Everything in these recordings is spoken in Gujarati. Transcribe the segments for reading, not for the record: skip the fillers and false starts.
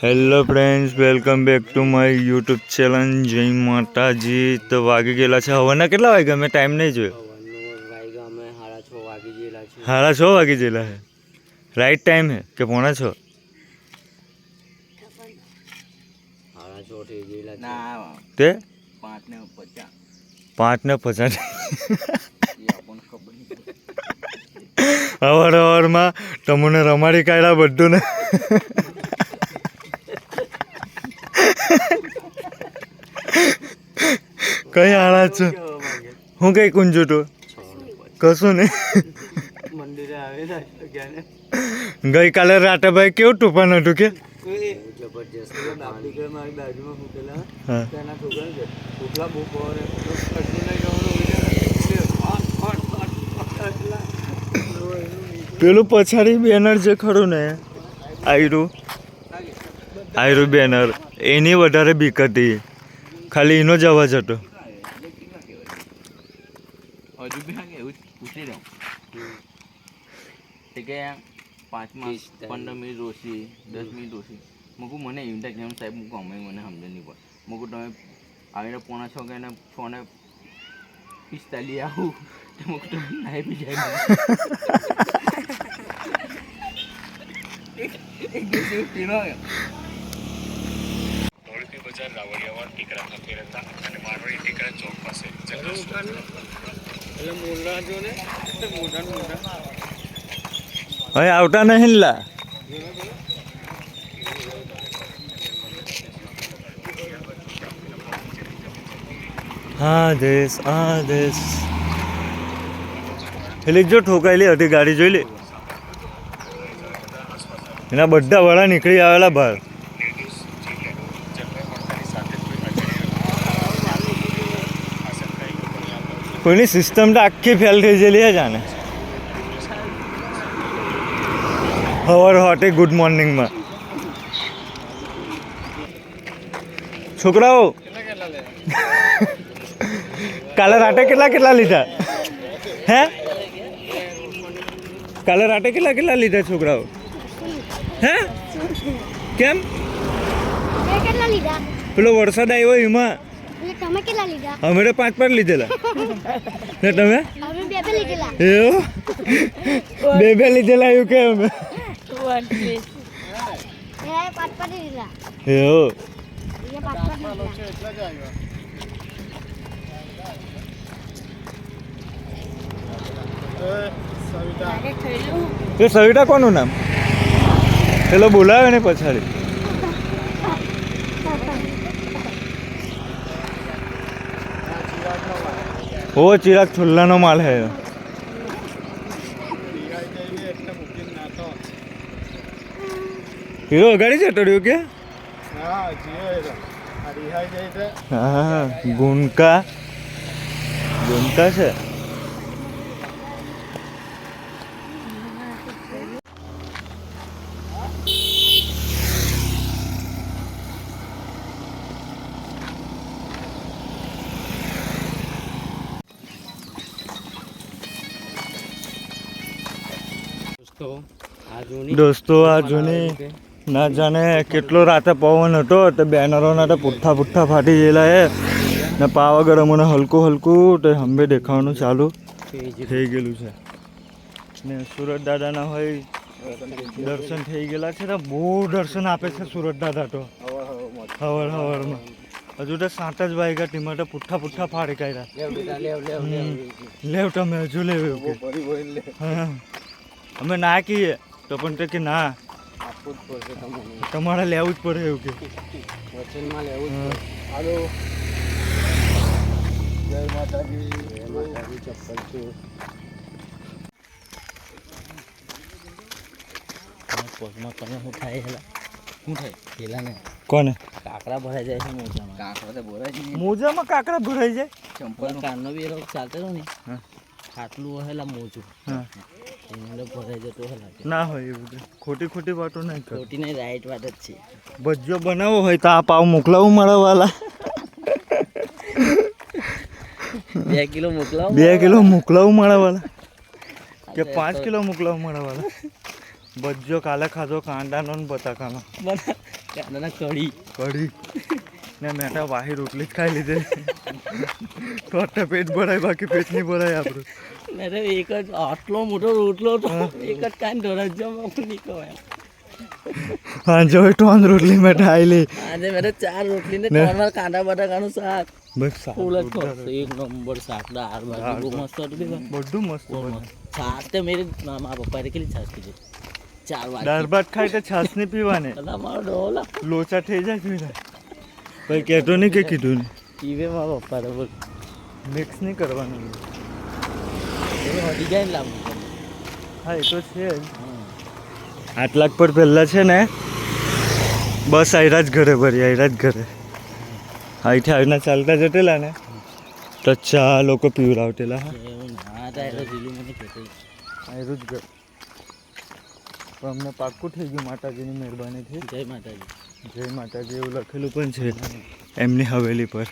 Hello friends, welcome back to my YouTube channel. જય માતાજી. તો વાગી ગયેલા છે હવાના કેટલા વાગ્યા? મેં ટાઈમ નહીં જોયો. 6:30 વાગી ગયેલા છે. રાઈટ ટાઈમ હે કે 5:45? 6:30 તે 5:50 અવારમાં તમને રમાડી કાઢ્યા બધું ને. કઈ હાલા છો? હું કઈ કુંજુ તું કશું ને. ગઈકાલે રાતે ભાઈ કેવું તૂફાન હતું કે પેલું પછાડી બેનર જે ખરું ને આયરું બેનર એની વધારે બીક હતી. ખાલી એનો જ અવાજ હતો. હજુ બી એવું પૂછી દઉં કે 5-15 મિનિટ ઓછી 10 મિનિટ ઓછી મૂકું. મને ઇન્ટેક જેમ સાહેબ મૂકું અમે મને સમજે નહીં પડે. મૂકું તમે આવીને 5:45 કે 6:45 આવું તો મૂકું તમે નાહી બી જાય. બજાર રાવળિયાવાડ ટીકરા ખાતે રહેતા અને મારવાડી ટીકરા ચોક પાસે હવે આવતા નહીં લા. આદેશ આદેશ એટલે જો ઠોકાયેલી હતી ગાડી જોઈ લે. એના બધા વાળા નીકળી આવેલા બહાર. કોઈની સિસ્ટમ તો આખી ફેલ થઈ ગયેલી છે જાણે. હવાર હોટે ગુડ મોર્નિંગમાં છોકરાઓ કાલે રાતે કેટલા લીધા હે? કાલે રાતે કેટલા લીધા છોકરાઓ હે? કેમ? પેલો વરસાદ આવ્યો એમાં તમે કેટલા લીધા? અમે તો 5 લીધેલા ને તમે? અમે 2 લીધેલા. એવું 2 લીધેલા એવું કે અમે 5 લીધેલા. એવું એ સવિતા કોનું નામ? પેલો બોલાવે ને પછાડી. ઓ ચિરાગ છુલ્લાનો માલ હે. હીરો અગાડી જતો રહ્યો કે? હા ગુનકા છે. દોસ્તો આ જૂની ના જાણે કેટલો રાતે પવન હતો તો બેનરોના તો પુઠ્ઠા ફાટી ગયેલા હે ને પાવાગઢ અમને હલકું તો હંબે દેખાવાનું ચાલુ થઈ ગયેલું છે ને સુરત દાદાના હોય દર્શન થઈ ગયેલા છે ને બહુ દર્શન આપે છે સુરત દાદા તો હવારમાં. હજુ તો 7 જ વાગ્યા ટીમાં તો પુઠ્ઠા ફાડી કાઢ્યા. લેવ તમે હજુ લેવ એવું કે હા અમે ના કહીએ તો પણ તે કે ના તમારે લેવું જ પડે એવું કે કોને કાંકરા ભરાઈ જાય છે મોજામાં. કાંકરા તો ભરાય છે મોજામાં. કાંકરા ભરાઈ જાય. ચંપલ કાનનો બી ચાલતો ને આટલું હેલા મોજું ભરાઈ જતો હેલા ના હોય એવું ખોટી વાતો નહીં કર. ખોટી નહીં રાઈટ વાત જ છે. ભજીયો બનાવવો હોય તો આ પાવ મોકલાવું મળે વાલા. 2 કિલો મોકલાવું 2 કિલો મોકલાવું મળે વાલા કે 5 કિલો મોકલાવું મળે વાલા. ભજીયો કાલે ખાધો કાંદાનો ને બટાકાનો કાંદાના કઢી કઢી ને મેં તો વાહી રોટલી જ ખાઈ લીધી તો પેટ ભરાય બાકી પેટ નહીં ભરાય આપણું મેં તો એક જ આટલો મોટો રોટલો હતો એક જ કાંઈ ઢોરજો નહીં કહેવાય સાંજે હોય તો રોટલી મેં ખાઈ લી આજે મેં તો 4 રોટલી ને 3 વાર કાંદા બટાકાનું શાક બસ ફૂલ જ ખાધું. એક નંબર શાક દાળ ભાત બહુ મસ્ત હતું બે બધું મસ્ત છાશ તો મેરે મારા પપ્પાએ કેટલી છાશ કીધી 4 વાર દાળ ભાત ખાઈ તો છાશ નહીં પીવાને મારો ડોલા લોચા થઈ જાય પીને ભાઈ કહેતો નહીં કે કીધું નહીં પીવે મારા પપ્પા તો બોલ મિક્સ નહીં કરવાનું એ હટી જાય ને લાંબુ હા એ તો છે જ 8 લાખ પર પહેલાં છે ને બસ આયરા જ ઘરે ભરી આયરા જ ઘરે અહીંથી આવીને ચાલતા જતેલા ને તો ચા લોકો પીવડાવટેલા હા એવું ના થાય જીલું મને કહેતો આયરું જ ઘર પણ અમને પાક્કું થઈ ગયું માતાજીની મહેરબાનીથી જય માતાજી જય માતાજી એવું લખેલું પણ છે એમની હવેલી પર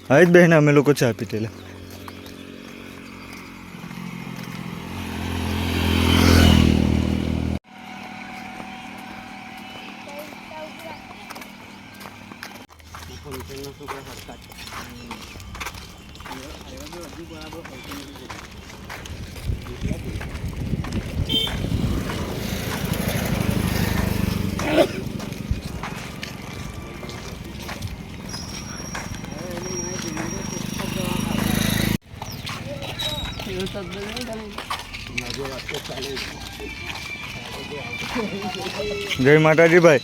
હવે જ બહેન અમે લોકો ચા પીતેલા જય માતાજી ભાઈ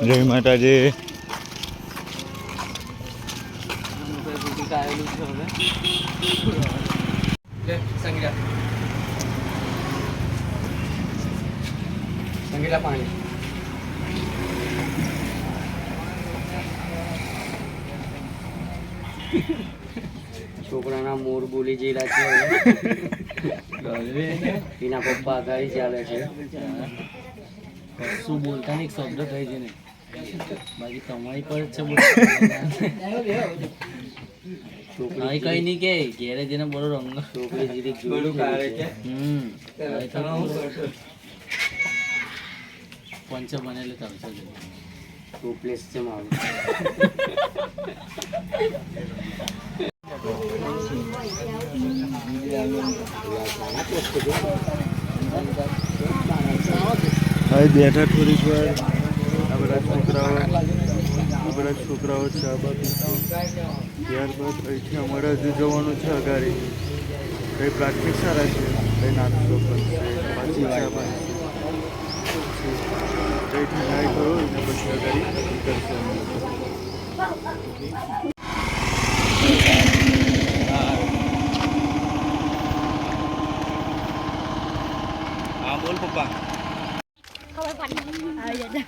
જય માતાજી સંગીલા પાણી છોકરાના મોર બોલી જઈ રહ્યા છે એના પપ્પા આગાહી ચાલે છે કશું બોલતા નહીં શબ્દ થઈ છે ને બાકી તમારી પર જ છે છોકરી કઈ નહીં કે ઘેરે જઈને બોલો રંગ છોકરી જીરી જોડું કાઢે છે પંચ બનેલું ચાલશે ટોપલેસ છે મારું હવે બેઠા થોડીક વાર આ બધા છોકરાઓ ચા બા પીશું ત્યારબાદ અહીંથી અમારે હજુ જવાનું છે અગાડી કંઈ પ્રાથમિક શાળા છે કંઈ નાસ્તો પણ છે પાછી ચા બનશે કંઈથી નાઈ કરો અને પછી અગાડી નીકળશું અમે લોકો. હા બોલ પપ્પા ખબર પડી આવી જતા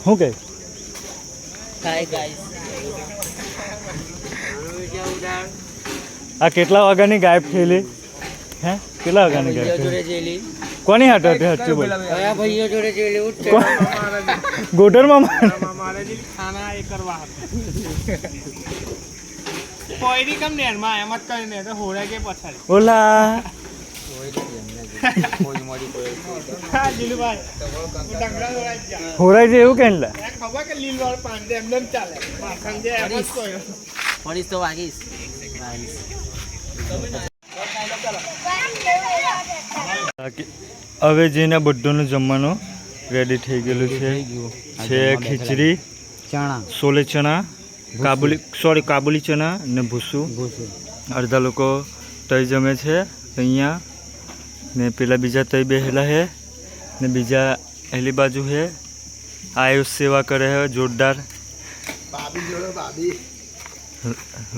શું કહે હાય ગાઈસ આ કેટલા વાગ્યાની ગાયબ થયેલી હે કેટલા વાગ્યાની ગાયબ જોડે થયેલી જેલી કોની હાથ હતી હચ્ચું બોલ કયા ભાઈઓ જોડે જેલી ઉઠ ગોટરમાં માર ખાના એ કરવા કોઈની કમ નેરમાં એમ જ કરીને તો હોળે કે પછાડી ઓલા હા જીલુભાઈ ડંગરા દોડાઈ ગયા હોરાય છે એવું કેમ લા એને ખબર કે લીલ વાળ પાંદે એમને એમ ચાલે માખણ જે એમ જ કોયો ફરીશ તો વાગીશ હવે જેના બધાનું જમવાનું રેડી થઈ ગયેલું છે ખીચડી ચણા સોલે ચણા કાબુલી ચણા ને ભૂસું અડધા લોકો તઈ જમે છે અહીંયા ને પેલા બીજા તઈ બેહેલા હે ને બીજા એલી બાજુ હે આયુષ સેવા કરે હે જોરદાર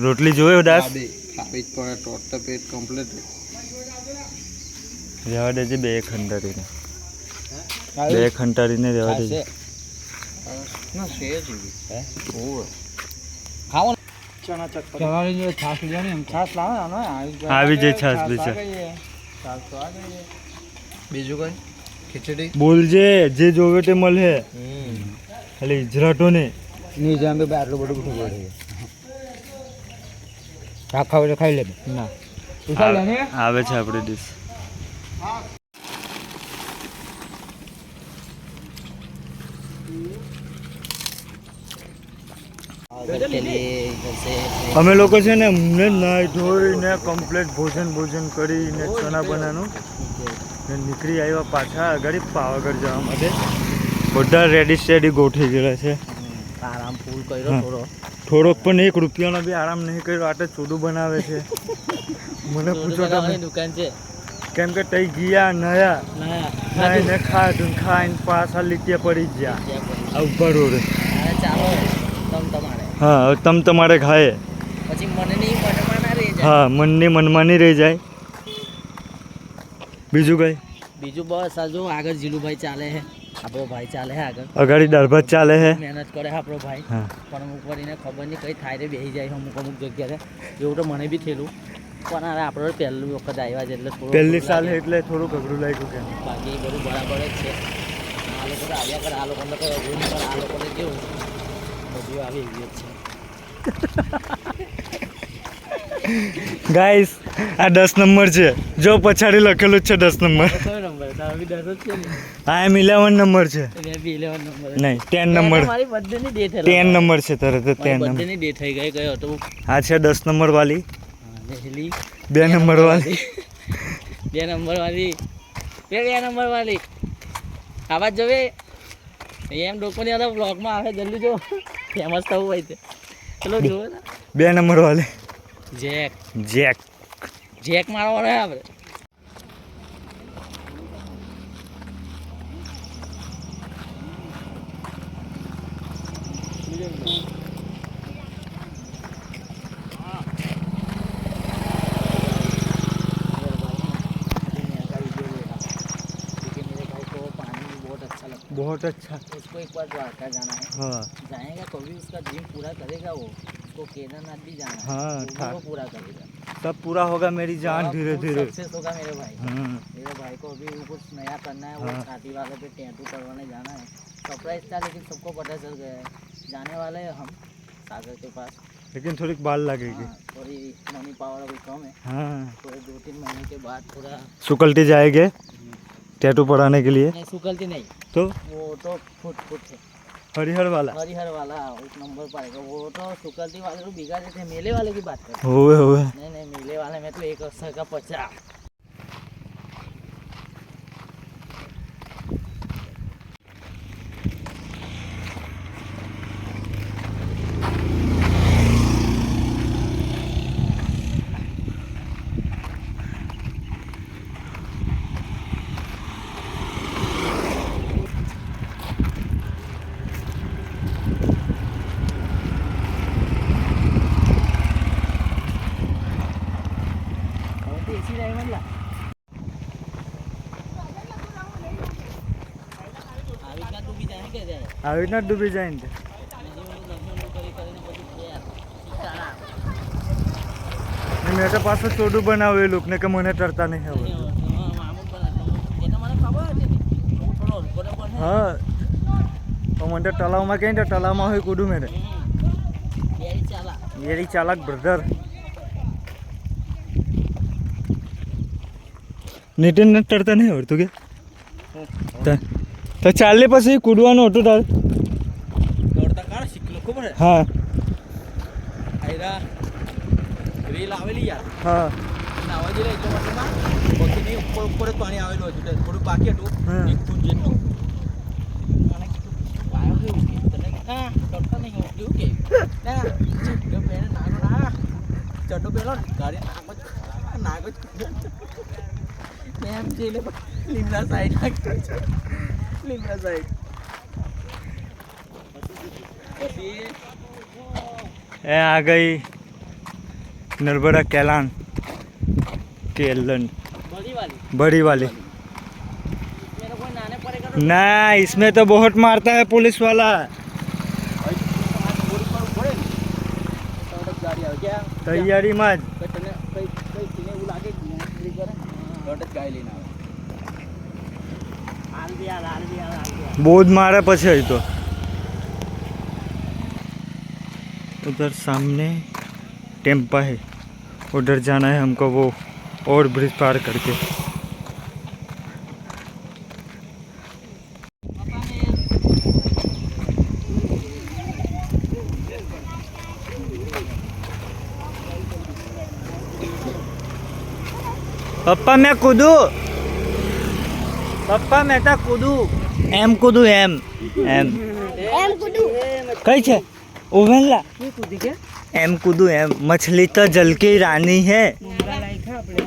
રોટલી જોયો દાસ રહેવા દેજે બે ખંટારીને રહેવા દેજે આવી જાય છાસ બીજા બીજું કઈ ખીચડી બોલજે જે જોવે તે મળે ખાલી ઇજરાટો ને આટલું બધું બધું ખાવ ખાઈ લે ના આવે છે આપણે ડીશ અમે લોકો છે ને અમને નાઈ ધોઈને કમ્પ્લીટ ભોજન કરીને ચણા બનાનું ને નીકળી આવ્યા પાછા આગળ પાવાગઢ જવા માટે બધા રેડી સ્ટેડી ગોઠવી ગયેલા છે આરામ ફૂલ કર્યો થોડોક પણ 1 રૂપિયાનો બી આરામ નહીં કર્યો આટલે ચોડું બનાવે છે મને પૂછો તમે દુકાન છે કેમ કે તઈ ગયા નાઈને ખાઈને પાછા લીટિયા પડી ગયા આ ઉભા રોડ ચાલો તમારે હા હવે તમારે ખાય પછી મને નહીં મનમાં ના રહી જાય હા મનની મનમાં નહીં રહી જાય બીજું કઈ બીજું બસ આ જો આગળ જીલુભાઈ ચાલે છે આપણો ભાઈ ચાલે છે આગળ અગાડી દાળ ભાત ચાલે છે મહેનત કરે છે આપણો ભાઈ હા પણ અમુક વાર એને ખબર નહીં કઈ થાય રે બેસી જાય અમુક જગ્યાએ એવું તો મને બી થયેલું પણ અરે આપણે પહેલું વખત આવ્યા છે એટલે થોડું પહેલી સાલ એટલે થોડુંક અઘરું લાગ્યું કે બાકી બધું બરાબર જ છે આ લોકો તો આવ્યા કરે આ લોકોને કંઈ અઘરું નહીં પણ આ લોકોને કેવું બધું આવી ગયું છે ગાઈસ આ 10 નંબર છે જો પછાડી લખેલું જ છે 10 નંબર કયો નંબર તારો બી 10 જ છે ને આ એમ 11 નંબર છે એને બી 11 નંબર નહીં 10 નંબર મારી બર્થડેની ડેટ 10 નંબર છે તરત જ 10 નંબર બર્થડેની ડેટ થઈ ગઈ કયો હતો આ છે 10 નંબર વાળી પહેલી 2 નંબર વાળી 2 નંબર વાળી 2 નંબર વાળી આવાજ જોવે એમ ડોકોની વાળા બ્લોગમાં આવે જલ્દી જો ફેમસ થવું હોય છે ચલો જોવે ને 2 નંબર વાળી જેક મારવાનો હે આપણે बहुत अच्छा उसको एक बार द्वारका जाना है हाँ जाएगा कभी उसका ड्रीम पूरा करेगा वो उसको केदारनाथ भी जाना है हाँ, वो भी वो पूरा करेगा सब पूरा होगा मेरी जान धीरे धीरे सक्सेस होगा मेरे भाई मेरे भाई को अभी कुछ नया करना है वो हाँ। छाती वाले पे टैटू करवाने जाना है सरप्राइज था लेकिन सबको पता चल गया है जाने वाले हैं हम सागर के पास लेकिन थोड़ी बाल लगेगी हाँ, थोड़ी मनी पावर अभी कम है हाँ थोड़े 2-3 महीने के बाद पूरा सुकलती जाएंगे टैटू पढ़ाने के लिए नहीं सुकलती नहीं तो वो तो फुट है हरिहर वाला हरिहर वाला एक नंबर पड़ेगा वो तो सुकलती वाले तो बिगा देते मेले वाले की बात करते होवे होवे नहीं मेले वाले में तो 1 वर्ष का 50 એસી જાય મતલા આવી રીતના ડૂબી જાય કે જાય આવી રીતના ડૂબી જાય ને મેં તો પાછું ચોડું બનાવ્યું એ લોકોને કે મને તરતા નહીં આવડતું હા તો મને તો તળાવમાં કઈ તો તળાવમાં હોય કૂદું મેરે એરી ચાલાક બ્રધર નીતિન તરતા નહીં આવડતું કે તો ચાલે પછી કૂદવાનું હતું તાર દોડતા કાળ શીખલો ખબર હે હા આયરા રેલ આવેલી યાર હા નાવા જેલા એટલા માટેમાં પગની ઉપર જ પાણી આવેલું હતું થોડું બાકી હતું હા. એક ફૂટ જેટલું મને કીધું વાયો કેવું કે તને હા ડોક્ટર નહીં એવું કે ના ચડ્ડો પહેરે ના ચડ્ડો પહેરો ગાડી નાગ જ મેં એમ જેલે લીમડા સાઈડ નાખ્યો છે લીમડા સાઈડ પછી એ આ ગઈ नर्मदा कैलान केलन बड़ी वाली बड़ी वाली मेरे को नाने पड़ेगा ना इसमें तो बहुत मारता है पुलिस वाला तो रोड पर पड़े तो गाड़ी તૈયારીમાં જ. કે તને કઈ કઈ પીને એવું લાગે કે નોકરી કરે દોઢ જ ગાય લઈને આવે. બહુ જ મારે પછી અહીં તો. उधर सामने टेम्पा है, उधर जाना है हमको, वो और ब्रिज पार करके. पप्पा मैं कूदूं, पप्पा मैं कूदूं, एम कूदूं, एम एम એમ કુદું कई छे उभेला એ કૂદી કે एम कूदू एम. मछली तो जल की रानी है. મુમલા લાયખા આપણે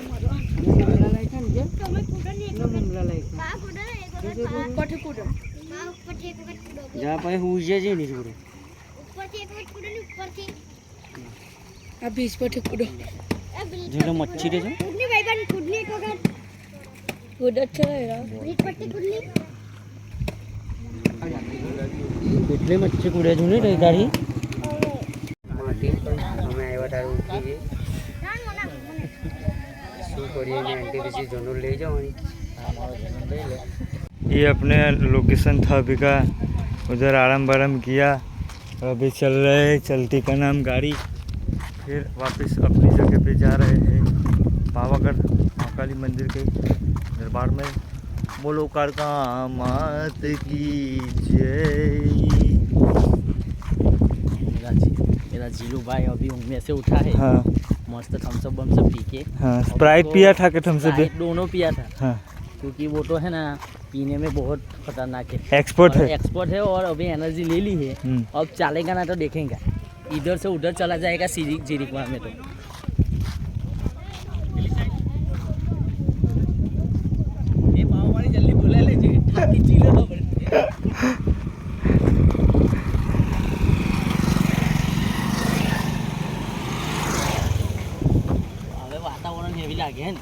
મુમલા લાયખા ને જે તમે કુદો ને ના મુમલા લાયખા બા કુદો ને એક વખત ઉપર કુદો બા ઉપર થી એક વખત કુદો જા પછી હુજે છે ને છોરો ઉપર થી એક વખત કુદો ને ઉપર થી આ બીચ પર થી કૂદો જેલો મચ્છી રે છે કુદની ભાઈ બન કુદની એક વખત કુદો છે બ્રિજ પર થી કુદની કેટલી મચ્છી કૂદે છે ને રે તારી માટી અમે આવ્યા તારું ઉઠી ના ના શું કરીએ ને એન્ટીવીસી જોનલ લઈ જવાની ये अपने लोकेशन था अभी का. उधर आराम वाराम किया. अभी चल रहे हैं चलती का नाम गाड़ी. फिर वापस अपनी जगह पे जा रहे हैं पावागढ़ महाकाली मंदिर के दरबार में. बोलो कारका मात की जय. मेरा जीलू भाई अभी ऊँग में से उठा है हाँ मस्त थम्स अप बम्स अप पी के हाँ स्प्राइट पिया था कि तुमसे भी. स्प्राइट दोनों पिया था हाँ क्योंकि वो तो है ना पीने में बहुत खतरनाक है एक्सपर्ट है. एक्सपर्ट है और अभी एनर्जी ले ली है अब चलेगा ना तो देखेंगे इधर से उधर चला जाएगा जीरिकवा में तो ये पाव वाली जल्दी बुला ले जी ठाकी चीले हो बड़े હવે વાતાવરણ એવી લાગે હે ને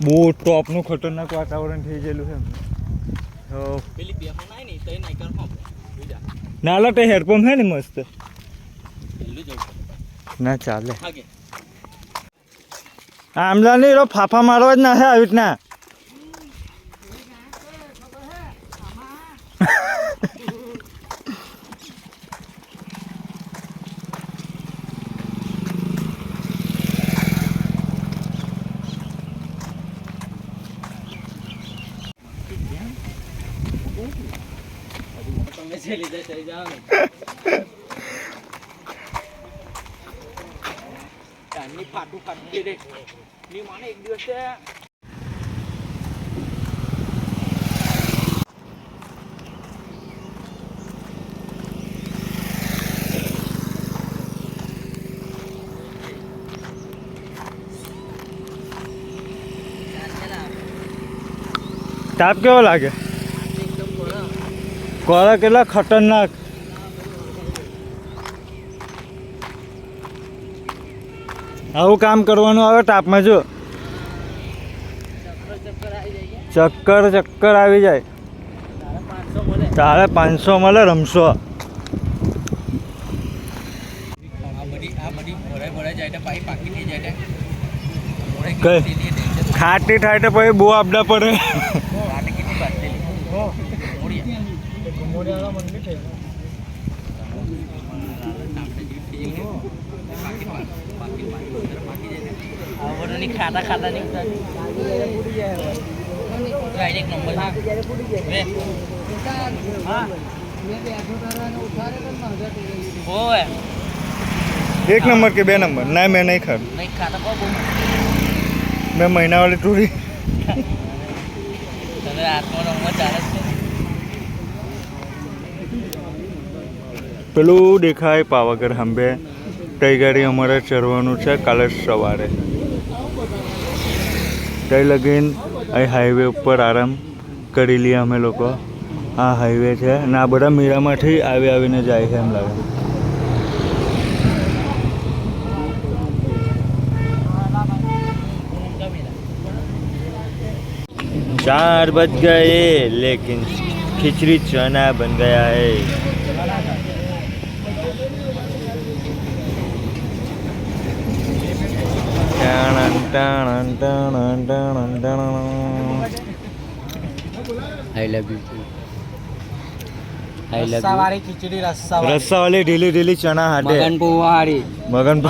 બહુ ટોપનું ખતરનાક વાતાવરણ થઈ ગયેલું છે. તો પેલી પેપર નાય ને તો એ નહીં કરો બીજા નાલા તે હેડપંપ હે ને મસ્ત. પેલું જવું ના ચાલે. હાગે આમલા નહીં રો ફાફા મારવા જ ના હે આવી રીતના. તમે છેલી જઈ જાઓ ને કાનની ફાટું ફાટી દે ની માને એક દિવસ તાપ કેવો લાગે? કોરા કેટલા ખતરનાક. આવું કામ કરવાનું આવે તાપમાં જો ચક્કર ચક્કર આવી જાય. 500 મળે રમશો. આ બધી ભરાઈ જાય તો પાઈ પાકી થઈ જાય કઈ ખાટી થાય તો પછી બહુ આપડા પડે. ખાતા ખાતા નહીં એક નંબર ઓય 1 નંબર કે 2 નંબર? ના મેં નહીં ખાધું. નહીં ખાતા બહુ મેં મહિનાવાળી ટૂરી. તમે આત્મા રમવા ચાલે છે પેલું દેખાય પાવાગઢ હંબે તઈ ગાડી અમારે ચરવાનું છે કાલે સવારે. તઈ લગીન અહીં હાઈવે ઉપર આરામ કરી લઈએ અમે લોકો. આ હાઈવે છે અને આ બધા મીરામાંથી આવીને જાય છે એમ લાગે. 4 बज गए लेकिन खिचड़ी चना बन गया है. આઈ લવ યુ રસ્સાવાળી ખીચડી રસ્સાવાળી રસ્સા વાળી ઢીલી ઢીલી ચણા હાટે મગન પોવાળી મગન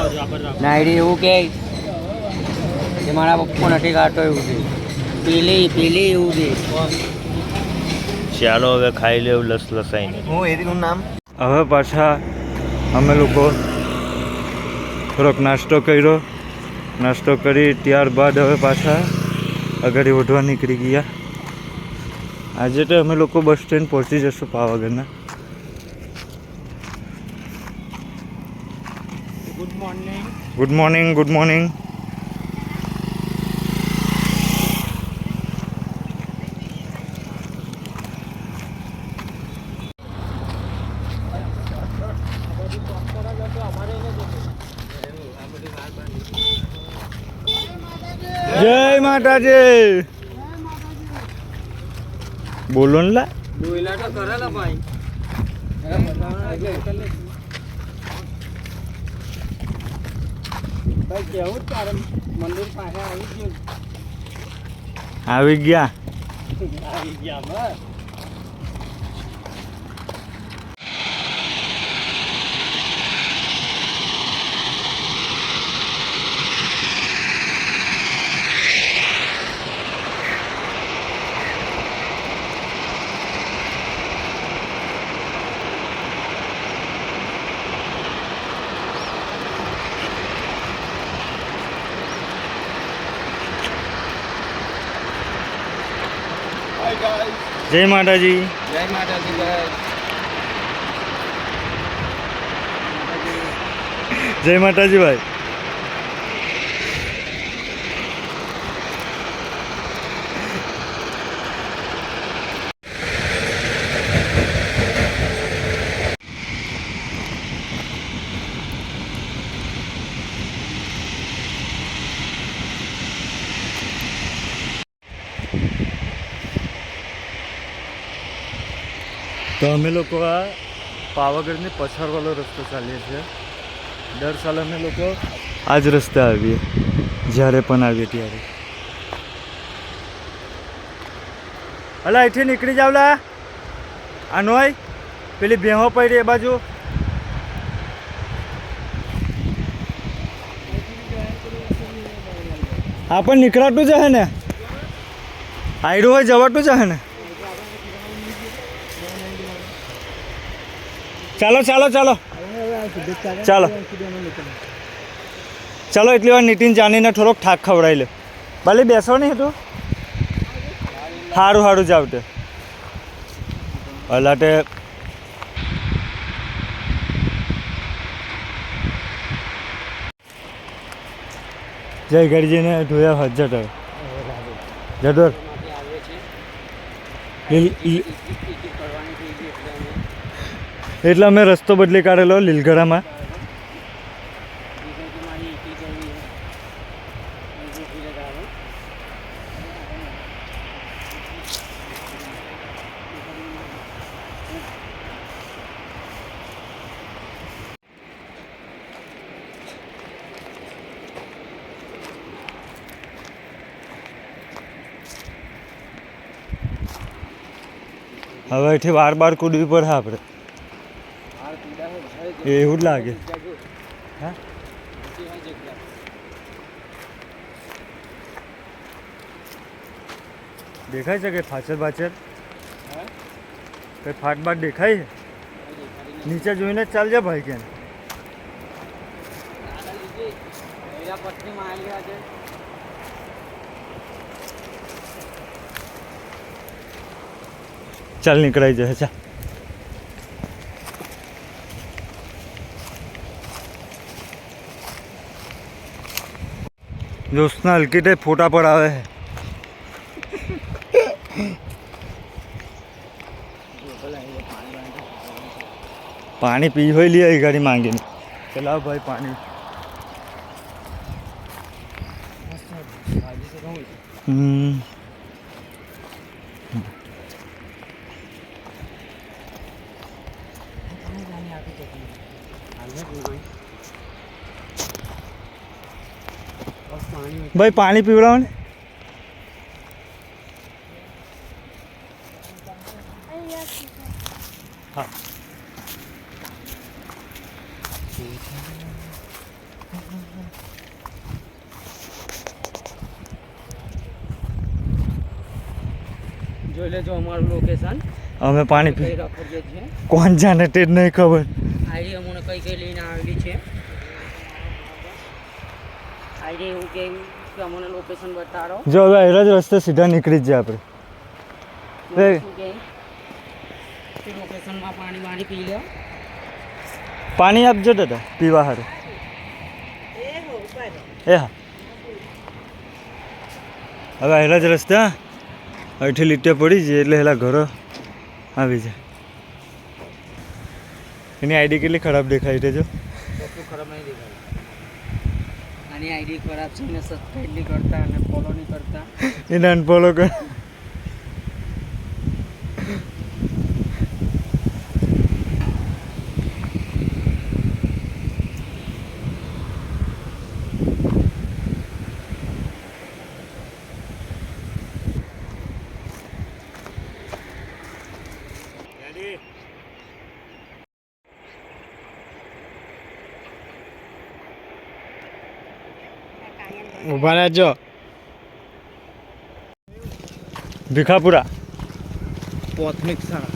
નાયરી એવું કે મારા પપ્પો નથી ખાતો એવું છે પેલી એવું છે ચાલો હવે ખાઈ લેવું લસલસાઈને હું એનું નામ હવે પાછા અમે લોકો થોડોક નાસ્તો કર્યો નાસ્તો કરી ત્યારબાદ હવે પાછા આગળ ઓઢવા નીકળી ગયા આજે તો અમે લોકો બસ સ્ટેન્ડ પહોંચી જશું પાવાગઢના ગુડ મોર્નિંગ જય માતાજી બોલો ને લા બોયલા તો કરેલા ભાઈ કેવું તારે મંદિર પાસે આવી ગયા આવી ગયા બસ જય માતાજી જય માતાજી ભાઈ જય માતાજી ભાઈ તો અમે લોકો આ પાવાગઢની પછાડવાળો રસ્તો ચાલીએ છીએ દર સાલ અમે લોકો આ જ રસ્તે આવીએ જ્યારે પણ આવીએ ત્યારે અલા અહીંથી નીકળી જાવ લા આ નોય પેલી ભેહો પડી એ બાજુ આ પણ નીકળાતું જ હે ને આયરું હોય જવાતું જ હે ને ચાલો ચાલો ચાલો ચાલો ચાલો એટલી વાર નીતિન જાણીને થોડોક ઠાક ખવડાવી લે ભલે બેસો નહીં તું સારું સારું જાવ તે અલાટે જય ગરજીને ધોયા હાથ જતો જડોર એટલે અમે રસ્તો બદલી કાઢેલો લીલગઢામાં હવે અહીંથી વાર કૂદવી પડે આપણે એવું જ લાગે હા દેખાય છે કે પાછળ કઈ ફાટ બાટ દેખાય છે નીચે જોઈને જ ચાલજે ભાઈ કેમ ચાલ નીકળાઈ જાય ચાલ દોસ્તના હલકી ટાઈપ ફોટા પર આવે છે પાણી પી હોય લે એ ગાડી માંગીને ચલાવ ભાઈ પાણી ભાઈ પાણી પીવડાવો ને. હા જોઈ લેજો અમારું લોકેશન અમે પાણી કઈ પી રખડીએ છીએ કોણ જાણે તે જ નહીં ખબર. આઈડી અમને કઈ કઈ લઈને આવેલી છે આઈડી એવું કે અમને લોકેશન બતાડો જો હવે એ જ રસ્તે સીધા નીકળી જ જાય આપણે. શું કે લોકેશનમાં પાણી પી લો પાણી આપજો દાદા પીવા હારું. એ હા હવે આવેલા જ રસ્તા અહીંથી લીટે પડી જાય એટલે એલા ઘરો આવી જાય. એની આઈડી કેટલી ખરાબ દેખાય છે જો. કશું ખરાબ નહીં દેખાય આની આઈડી ખરાબ છે ને સબસ્ક્રાઈબ નહીં કરતા અને ફોલો નહીં કરતા એને અનફોલો કર. ઉભા રહેજો. ભીખાપુરા. પ્રાથમિક શાળા.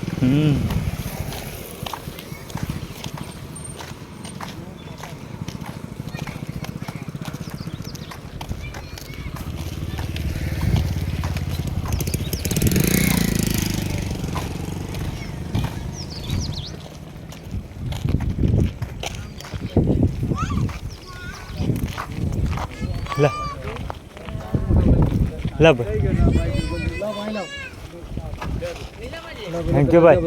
લા લા ભાઈ થેન્ક યુ ભાઈ.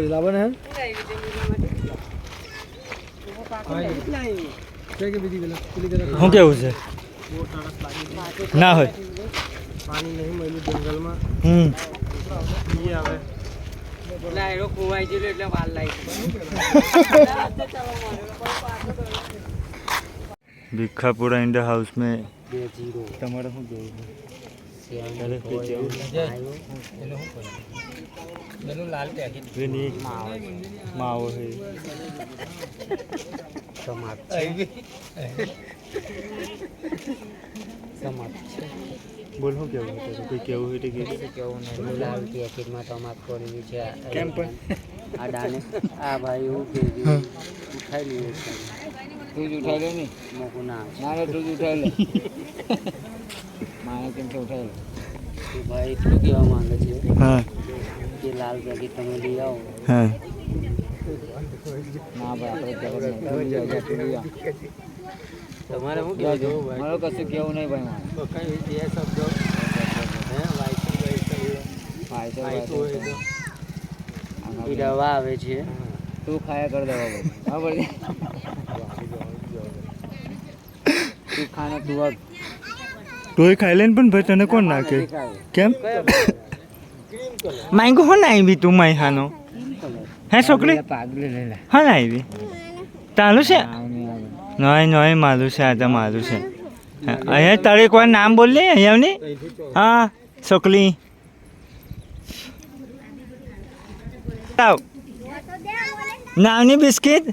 શું કેવું છે ના હોય પાણી નહીં મળ્યું જંગલમાં આવે એટલે એનો ખોવાઈ ગયેલો એટલે વાર લાગી ભીખાપુરા ઇન ધ હાઉસ में 2-0 તમારે શું કેવું એનું લાલ પેકેટ છે માવો છે બોલ શું કેવું હતું કોઈ કેવું હોય તો કેવું નહીં લાલ પેકેટમાં ટમાટ પડેલું છે કેમ પણ આ દાને આ ભાઈ એવું કે ઉઠાઈ લીધું તું જ ઉઠાઈ લે ને મોકું ના મારે તું જ ઉઠાઈ લે મારે કેમ કે ઉઠાઈ લે તો ભાઈ એટલું કહેવા માંગે છે હા કે લાલ પેકેટ તમે લઈ આવો હા ના ભાઈ આપણે તમારે શું કહેવું મારે કશું કેવું નહીં ભાઈ મારે કઈ બે શબ્દ હે દવા આવે છે તું ખાયા કર દવા બરાબર તું ખાને તું તોય ખાઈ લે ને પણ ભાઈ તને કોણ નાખે કેમ માંગો હો ના આવી તું માઈ હાનો હે છોકરી પાગલે લઈ લે હા ના આવી તાલું છે નહીં નહીં મારું છે આ તો મારું છે અહીંયા તારે એક વાર નામ બોલ લે અહીંયાની હા છોકરી નામની બિસ્કિટ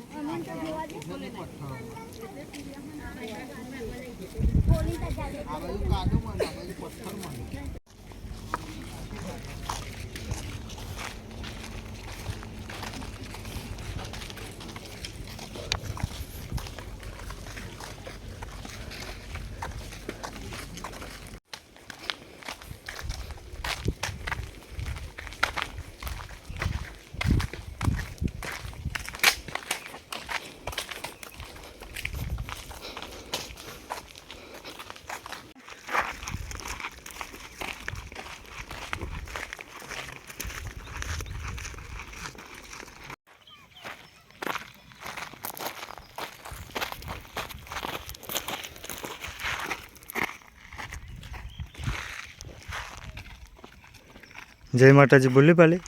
જય માતાજી બોલી પાલી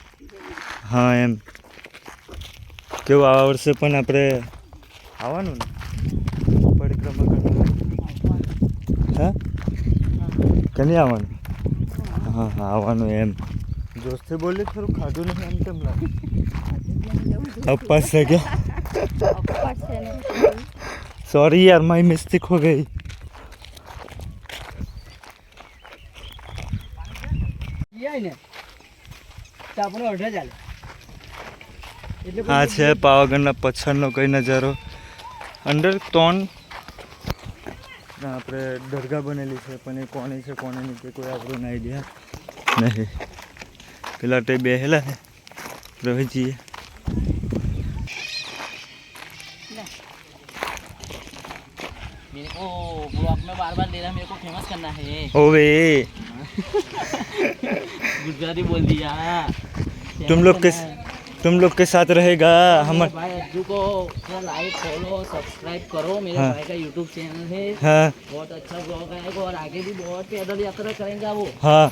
હા એમ કેવું આ વર્ષે પણ આપણે આવવાનું ને પરિક્રમા કરવા હા કે નહીં આવવાનું? હા હા આવવાનું એમ જોશથી બોલી થોડું ખાધું નહીં એમ કેમ લાગે? અપાસ છે કે सॉरी यार मारी मिस्टेक हो गई. આ છે પાવાગઢના પછાડનો કઈ નજારો. અંદર 3 આપણે દરગાહ બનેલી છે પણ એ કોની છે કોને નહીં તે કોઈ આપણને આઈડિયા નહીં. પેલા તે બેહેલા છે રોહિતજીએ. मेरे को ब्लॉग में बार बार लेना, मेरे को फेमस करना है. ओवे गुजराती बोल दिया. तुम लोग के साथ रहेगा हम. भाई अज्जू को लाइक फॉलो सब्सक्राइब करो. मेरे हाँ. भाई का यूट्यूब चैनल है. हाँ बहुत अच्छा ब्लॉग है और आगे भी बहुत पैदल यात्रा करेंगे वो. हाँ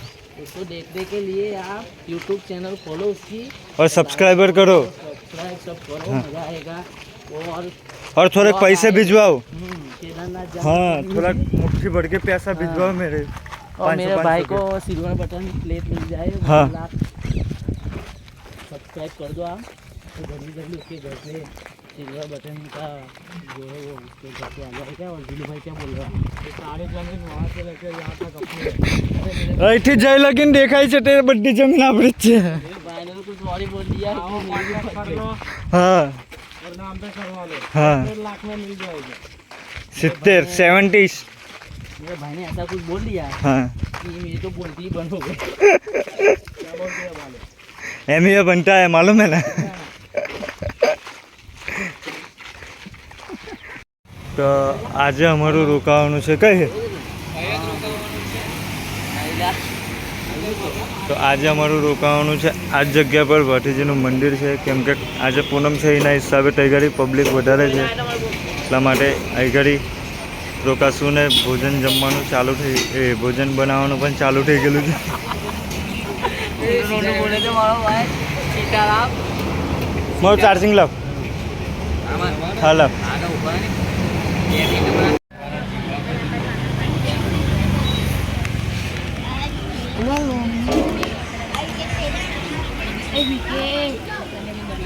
उसको देखने के लिए आप यूट्यूब चैनल खोलो उसकी और सब्सक्राइबर करो सब्सक्राइब सब करो. मजा आएगा. और थोड़े पैसे भिजवाओ. केदारनाथ जाना. हाँ थोड़ा मुट्ठी भर के पैसा भिजवाओ मेरे. और मेरे भाई को सिल्वर बटन प्लेट मिल जाए. हाँ. सब्सक्राइब कर दो आप. तो जल्दी जल्दी उसके घर से सिल्वर बटन का जो है वो उसके घर पे आ जाएगा. और दिलू भाई क्या बोल रहा है? सारे जमीन वहाँ से लेकर यहाँ तक अपने. અહીંથી જઈ લગીને દેખાય છે તે બધી જમીન આપણી જ છે. मेरे भाई ने तो कुछ और ही बोल दिया. હા और नाम पे करवा लो. हाँ 1.5 लाख में मिल जाएगा. 70 मेरे भाई ने ऐसा कुछ बोल दिया हाँ कि मेरी तो बोलती ही बंद हो गई. क्या बोलते हैं वाले? एम ही बनता है मालूम है ना. તો આજે અમારું રોકાવાનું છે કઈ? તો આજે અમારું રોકાવાનું છે આ જ જગ્યા પર ભાટીજીનું મંદિર છે. કેમ કે આજે પૂનમ છે એના હિસાબે તૈયારી પબ્લિક વધારે છે એટલા માટે આગળ રોકાશું ને ભોજન જમવાનું ચાલુ થઈ ભોજન બનાવવાનું પણ ચાલુ થઈ ગયેલું છે. बोले तो मारो भाई सीताराम. મારું ચાર્જિંગ લાવ. હા લાવ. आगे ऊपर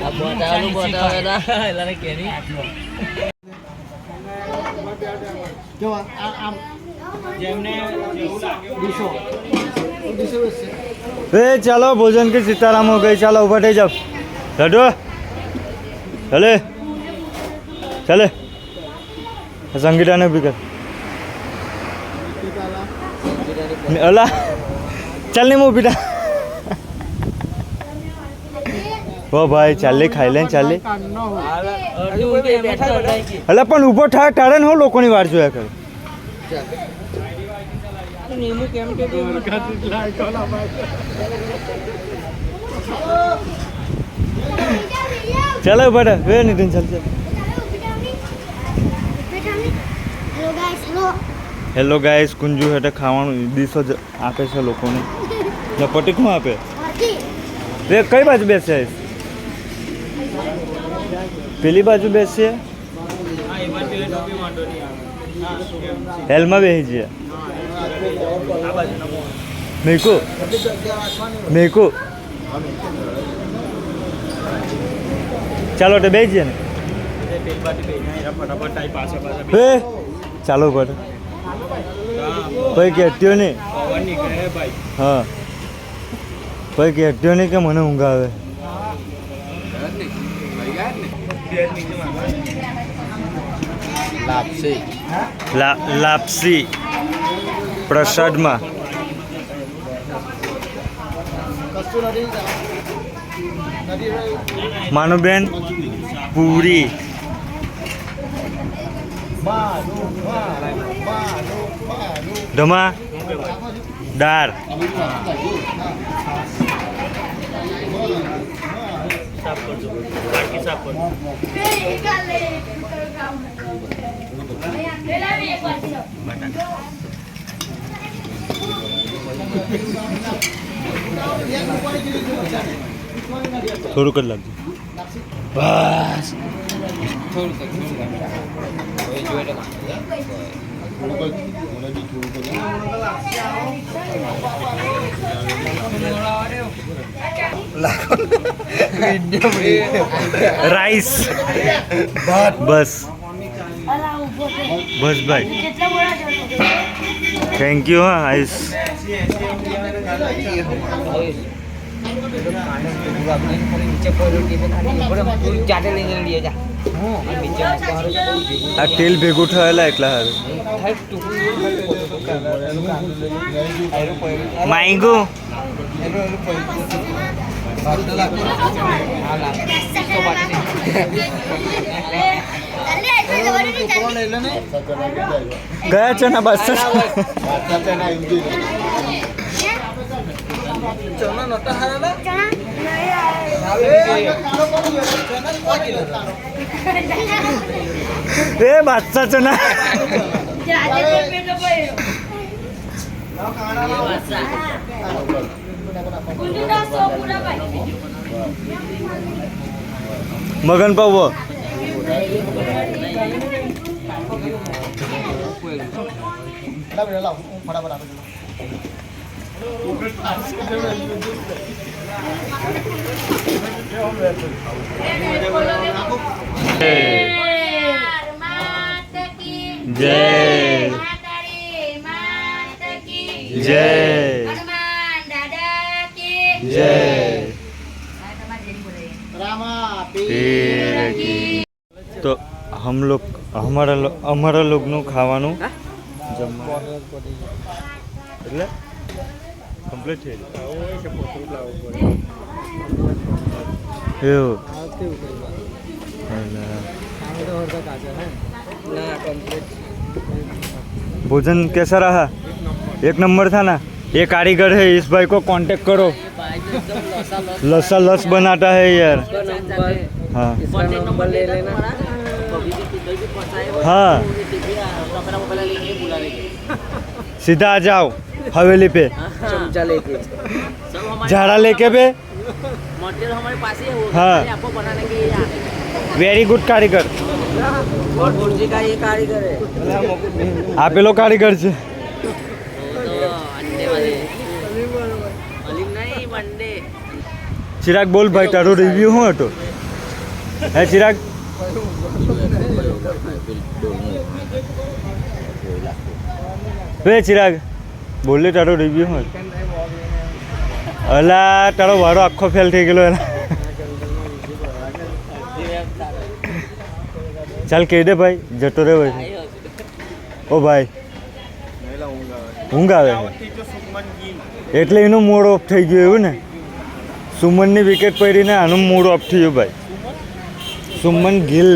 अब बताओ ना लाने के नहीं. જો આમ જેમને દીશો ए चलो भोजन की सीताराम हो गई. चलो ऊपर जाओ लड्डू चले चले संगीता ने भी कर अला चल नहीं मूवी वो भाई चाले खाई ले चाले. अला पण ऊभो था तारे हो लोकोनी वाट जोया करे. नींबू केम के चलो बेटा वे नितिन चल चल. હેલો ગાઈસ કુંજુ હેઠે ખાવાનું ડીશો જ આપે છે લોકોને. ને પટીક શું આપે? રે કઈ બાજુ બેસે? પેલી બાજુ બેસીએ હેલમાં બેસી જઈએ. મેકુ મેકુ ચાલો તો બેસી જઈએ ને. હે ચાલો પર ભાઈ કહેટ્યો નહીં. હા ભાઈ કહેટ્યો નહીં કે મને ઊંઘ આવે. લાપસી પ્રસાદમાં માનુબેન પૂરી ધમા દાળ થોડુંક જ લાગજો બસ. રાઈસ બસ અલા ઊભો થઈ બસ ભાઈ કેટલા બોલા છો થેન્ક યુ હા આઈસ આ તેલ ભેગું થયેલા એટલા હારું માંગ્યું ગયા છે ને બસ ચણા નતા હારા એ બાદશાહ છે ને મગન પાવો જય જય जय तो हम लोग हमारा लोग નું ખાવાનું જમવાનું એટલે કમ્પ્લીટ થઈ ગયું भोजन कैसा रहा एक नंबर था ना ये कारीगर है इस भाई को कांटेक्ट करो लसा लस बनाता है यार हाँ नंबर ले लेना हाँ सीधा आ जाओ हवेली पे चमचा लेके झाड़ा लेके पे मटेरियल हमारे पास ही है वो हाँ। आपको बनाने के लिए वेरी गुड कारीगर और बुर्जी का ये कारीगर है आप ये लोग कारीगर છે तो अंडे वाले अलीम नहीं मंडे चिराग बोल भाई तारो रिव्यू હું હતો હે चिराग वे चिराग બોલે તારો રિવ્યુ હું અલા તારો વારો આખો ફેલ થઈ ગયેલો એલા ચાલ કહી દે ભાઈ જતો રે ભાઈ ઓ ભાઈ ઊંઘ આવે છે એટલે એનું મૂડ ઓફ થઈ ગયું એવું ને સુમનની વિકેટ પડીને આનું મૂડ ઓફ થયું ભાઈ સુમન ગિલ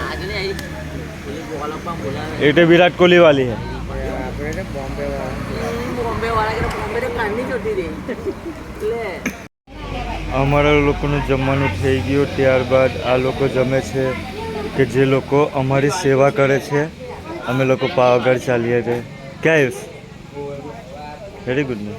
आज नहीं आई बॉल अपन बोला એટલે વિરાટ કોહલી વાલી है बॉम्बे वाला के बॉम्बे रे कांडी छोटी रे ले અમારા લોકોનું જમવાનું થઈ ગયું ત્યારબાદ આ લોકો જમે છે કે જે લોકો અમારી સેવા કરે છે અમે લોકો પાવાગઢ ચાલીએ છીએ ક્યાં આવ્યું વેરી ગુડ ને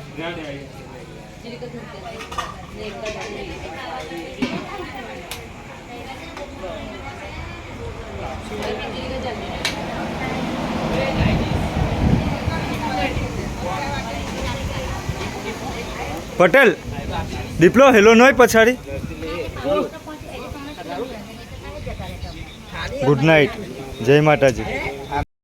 પટેલ દીપલો હેલો નોય પછાડી ગુડ નાઇટ જય માતાજી